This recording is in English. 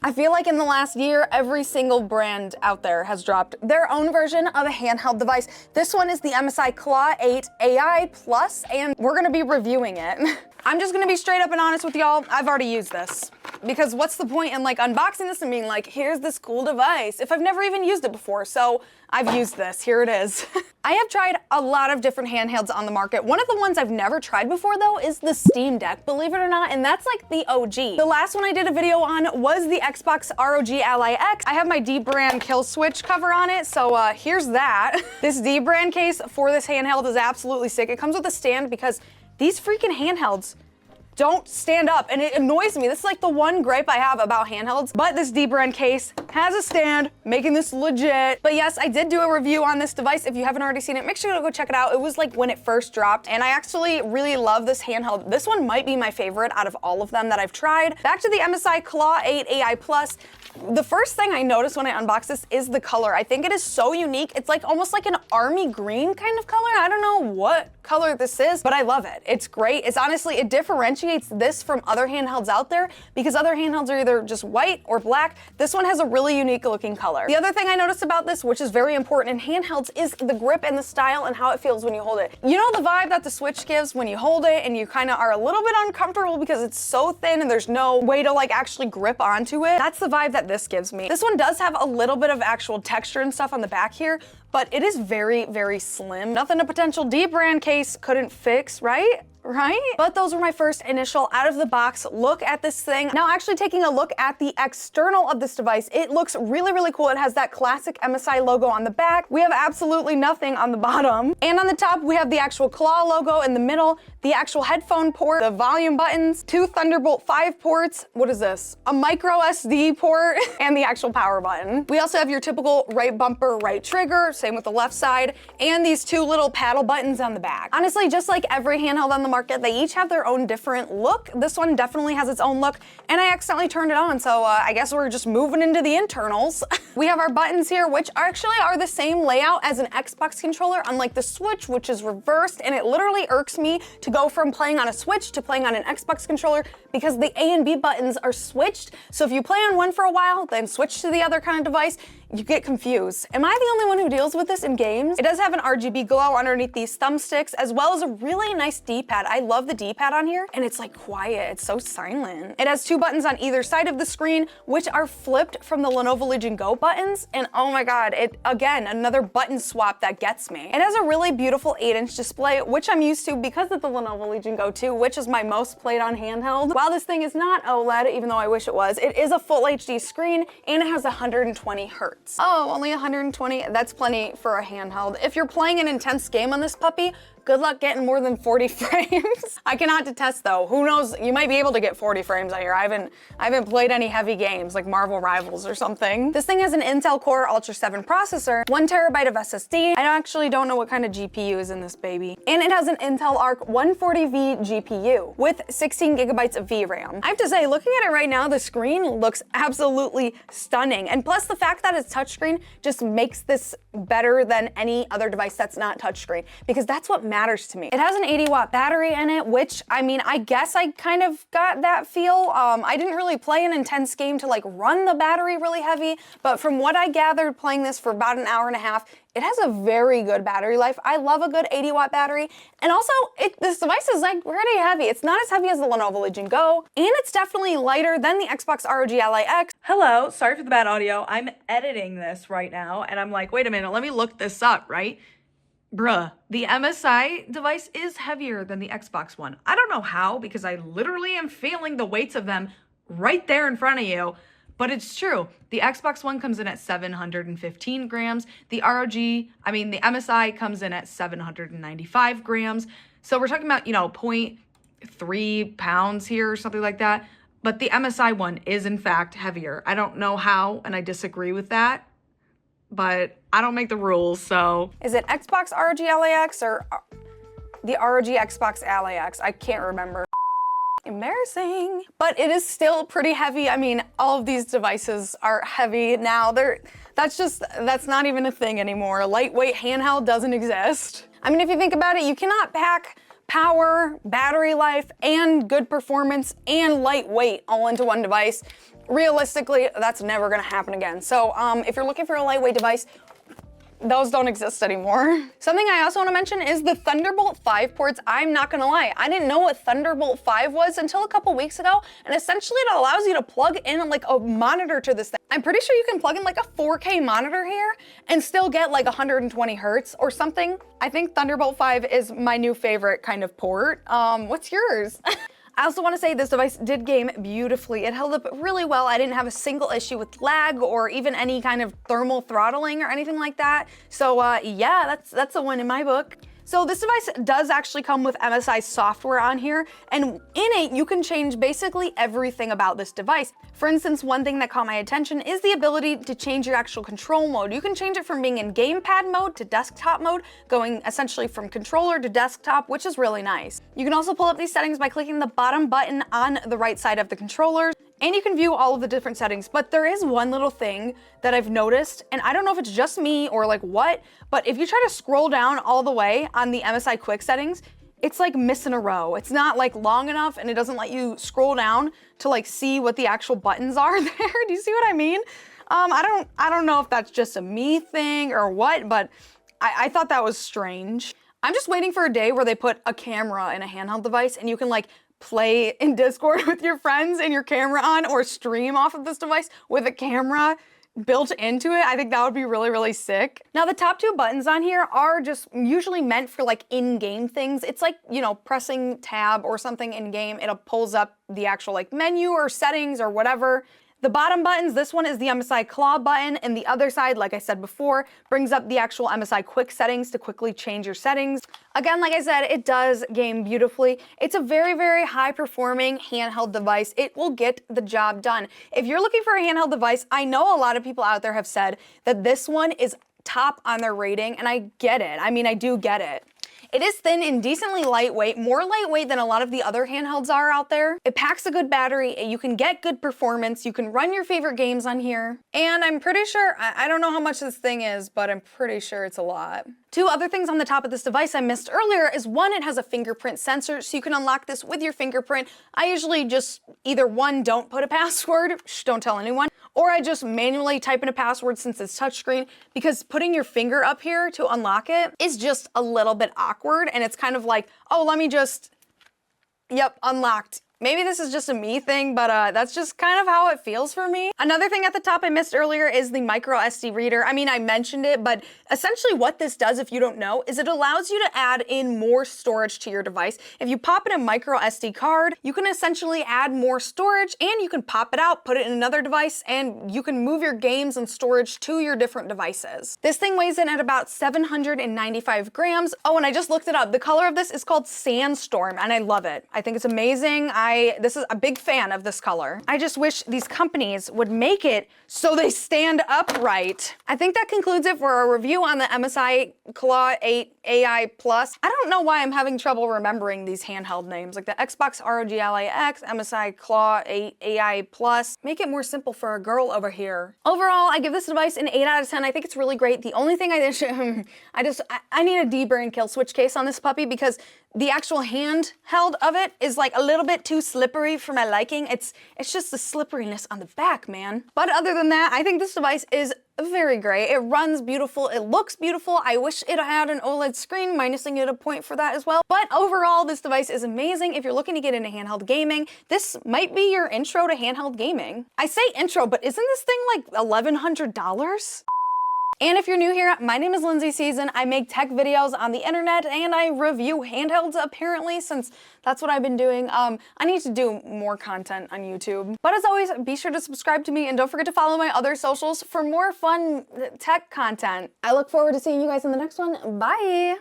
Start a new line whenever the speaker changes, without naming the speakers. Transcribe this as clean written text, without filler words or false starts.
I feel like in the last year, every single brand out there has dropped their own version of a handheld device. This one is the MSI Claw 8 AI Plus, and we're gonna be reviewing it. I'm just gonna be straight up and honest with y'all, I've already used this. Because what's the point in like unboxing this and being like, here's this cool device, if I've never even used it before? So I've used this, here it is. I have tried a lot of different handhelds on the market. One of the ones I've never tried before though is the Steam Deck, believe it or not, and that's like the OG. The last one I did a video on was the Xbox ROG Ally X. I have my D-brand kill switch cover on it, so here's that. This D-brand case for this handheld is absolutely sick. It comes with a stand because these freaking handhelds don't stand up, and it annoys me. This is like the one gripe I have about handhelds, but this D-brand case has a stand, making this legit. But yes, I did do a review on this device. If you haven't already seen it, make sure to go check it out. It was like when it first dropped, and I actually really love this handheld. This one might be my favorite out of all of them that I've tried. Back to the MSI Claw 8 AI Plus. The first thing I noticed when I unboxed this is the color. I think it is so unique. It's like almost like an army green kind of color. I don't know what color this is, but I love it. It's great. It's honestly, it differentiates this from other handhelds out there because other handhelds are either just white or black. This one has a really unique looking color. The other thing I noticed about this, which is very important in handhelds, is the grip and the style and how it feels when you hold it. You know the vibe that the Switch gives when you hold it and you kind of are a little bit uncomfortable because it's so thin and there's no way to like actually grip onto it? That's the vibe that this gives me. This one does have a little bit of actual texture and stuff on the back here, but it is very, very slim. Nothing a potential D-brand case couldn't fix, right? But those were my first initial out of the box look at this thing. Now actually taking a look at the external of this device, it looks really, really cool. It has that classic MSI logo on the back. We have absolutely nothing on the bottom. And on the top, we have the actual Claw logo in the middle, the actual headphone port, the volume buttons, 2 Thunderbolt 5 ports. What is this? A micro SD port and the actual power button. We also have your typical right bumper, right trigger, same with the left side, and these 2 little paddle buttons on the back. Honestly, just like every handheld on the market, they each have their own different look. This one definitely has its own look, and I accidentally turned it on, so I guess we're just moving into the internals. We have our buttons here, which actually are the same layout as an Xbox controller, unlike the Switch, which is reversed, and it literally irks me to go from playing on a Switch to playing on an Xbox controller because the A and B buttons are switched. So if you play on one for a while, then switch to the other kind of device, you get confused. Am I the only one who deals with this in games? It does have an RGB glow underneath these thumbsticks, as well as a really nice D-pad. I love the D-pad on here, and it's like quiet, it's so silent. It has 2 buttons on either side of the screen, which are flipped from the Lenovo Legion Go buttons, and oh my god, again, another button swap that gets me. It has a really beautiful 8-inch display, which I'm used to because of the Lenovo Legion Go 2, which is my most played on handheld. While this thing is not OLED, even though I wish it was, it is a full HD screen, and it has 120 Hertz. Oh, only 120? That's plenty for a handheld. If you're playing an intense game on this puppy, good luck getting more than 40 frames. I cannot detest though. Who knows? You might be able to get 40 frames out here. I haven't played any heavy games like Marvel Rivals or something. This thing has an Intel Core Ultra 7 processor, 1 TB of SSD. I actually don't know what kind of GPU is in this baby. And it has an Intel Arc 140V GPU with 16 GB of VRAM. I have to say, looking at it right now, the screen looks absolutely stunning. And plus the fact that it's touchscreen just makes this better than any other device that's not touchscreen, because that's what matters to me. It has an 80-watt battery in it, which, I mean, I guess I kind of got that feel. I didn't really play an intense game to like run the battery really heavy, but from what I gathered playing this for about an hour and a half, it has a very good battery life. I love a good 80-watt battery. And also, this device is like pretty heavy. It's not as heavy as the Lenovo Legion Go, and it's definitely lighter than the Xbox ROG Ally X.
Hello, sorry for the bad audio. I'm editing this right now, and I'm like, wait a minute, let me look this up, right? Bruh, the MSI device is heavier than the Xbox one. I don't know how, because I literally am feeling the weights of them right there in front of you, but it's true. The Xbox One comes in at 715 grams. The MSI comes in at 795 grams. So we're talking about, 0.3 pounds here or something like that. But the MSI one is in fact heavier. I don't know how, and I disagree with that, but I don't make the rules, so.
Is it Xbox ROG Ally X or the ROG Xbox Ally X? I can't remember. Embarrassing. But it is still pretty heavy. I mean, all of these devices are heavy now. That's not even a thing anymore. Lightweight handheld doesn't exist. I mean, if you think about it, you cannot pack power, battery life, and good performance and lightweight all into one device. realistically, that's never gonna happen again. So if you're looking for a lightweight device, those don't exist anymore. Something I also want to mention is the Thunderbolt 5 ports. I'm not gonna lie, I didn't know what Thunderbolt 5 was until a couple weeks ago, and essentially it allows you to plug in like a monitor to this thing. I'm pretty sure you can plug in like a 4K monitor here and still get like 120 Hertz or something. I think Thunderbolt 5 is my new favorite kind of port. What's yours? I also want to say this device did game beautifully. It held up really well. I didn't have a single issue with lag or even any kind of thermal throttling or anything like that. So yeah, that's a win in my book. So this device does actually come with MSI software on here, and in it you can change basically everything about this device. For instance, one thing that caught my attention is the ability to change your actual control mode. You can change it from being in gamepad mode to desktop mode, going essentially from controller to desktop, which is really nice. You can also pull up these settings by clicking the bottom button on the right side of the controller, and you can view all of the different settings. But there is one little thing that I've noticed, and I don't know if it's just me or like what, but if you try to scroll down all the way on the MSI quick settings, it's like missing a row. It's not like long enough, and it doesn't let you scroll down to like see what the actual buttons are there. Do you see what I mean? I don't know if that's just a me thing or what, but I thought that was strange. I'm just waiting for a day where they put a camera in a handheld device and you can like play in Discord with your friends and your camera on, or stream off of this device with a camera built into it. I think that would be really, really sick. Now the top two buttons on here are just usually meant for like in-game things. It's like, you know, pressing tab or something in-game, it pulls up the actual like menu or settings or whatever. The bottom buttons, this one is the MSI Claw button, and the other side, like I said before, brings up the actual MSI quick settings to quickly change your settings. Again, like I said, it does game beautifully. It's a very, very high performing handheld device. It will get the job done. If you're looking for a handheld device, I know a lot of people out there have said that this one is top on their rating, and I get it. I mean, I do get it. It is thin and decently lightweight, more lightweight than a lot of the other handhelds are out there. It packs a good battery, you can get good performance, you can run your favorite games on here. And I'm pretty sure, I don't know how much this thing is, but I'm pretty sure it's a lot. Two other things on the top of this device I missed earlier is one, it has a fingerprint sensor, so you can unlock this with your fingerprint. I usually just either one, don't put a password, don't tell anyone, or I just manually type in a password since it's touchscreen, because putting your finger up here to unlock it is just a little bit awkward, and it's kind of like, oh, let me just, yep, unlocked. Maybe this is just a me thing, but that's just kind of how it feels for me. Another thing at the top I missed earlier is the micro SD reader. I mean, I mentioned it, but essentially what this does, if you don't know, is it allows you to add in more storage to your device. If you pop in a micro SD card, you can essentially add more storage, and you can pop it out, put it in another device, and you can move your games and storage to your different devices. This thing weighs in at about 795 grams. Oh, and I just looked it up. The color of this is called Sandstorm, and I love it. I think it's amazing. This is a big fan of this color. I just wish these companies would make it so they stand upright. I think that concludes it for our review on the MSI Claw 8 AI Plus. I don't know why I'm having trouble remembering these handheld names, like the Xbox ROG Ally X, MSI Claw 8 AI Plus. Make it more simple for a girl over here. Overall, I give this device an 8 out of 10. I think it's really great. The only thing I need a deburr and kill switch case on this puppy, because the actual handheld of it is like a little bit too slippery for my liking. It's just the slipperiness on the back, man. But other than that, I think this device is very great. It runs beautiful, it looks beautiful. I wish it had an OLED screen, minusing it a point for that as well. But overall, this device is amazing. If you're looking to get into handheld gaming, this might be your intro to handheld gaming. I say intro, but isn't this thing like $1,100? And if you're new here, my name is Lindseyszn. I make tech videos on the internet, and I review handhelds apparently, since that's what I've been doing. I need to do more content on YouTube. But as always, be sure to subscribe to me, and don't forget to follow my other socials for more fun tech content. I look forward to seeing you guys in the next one. Bye!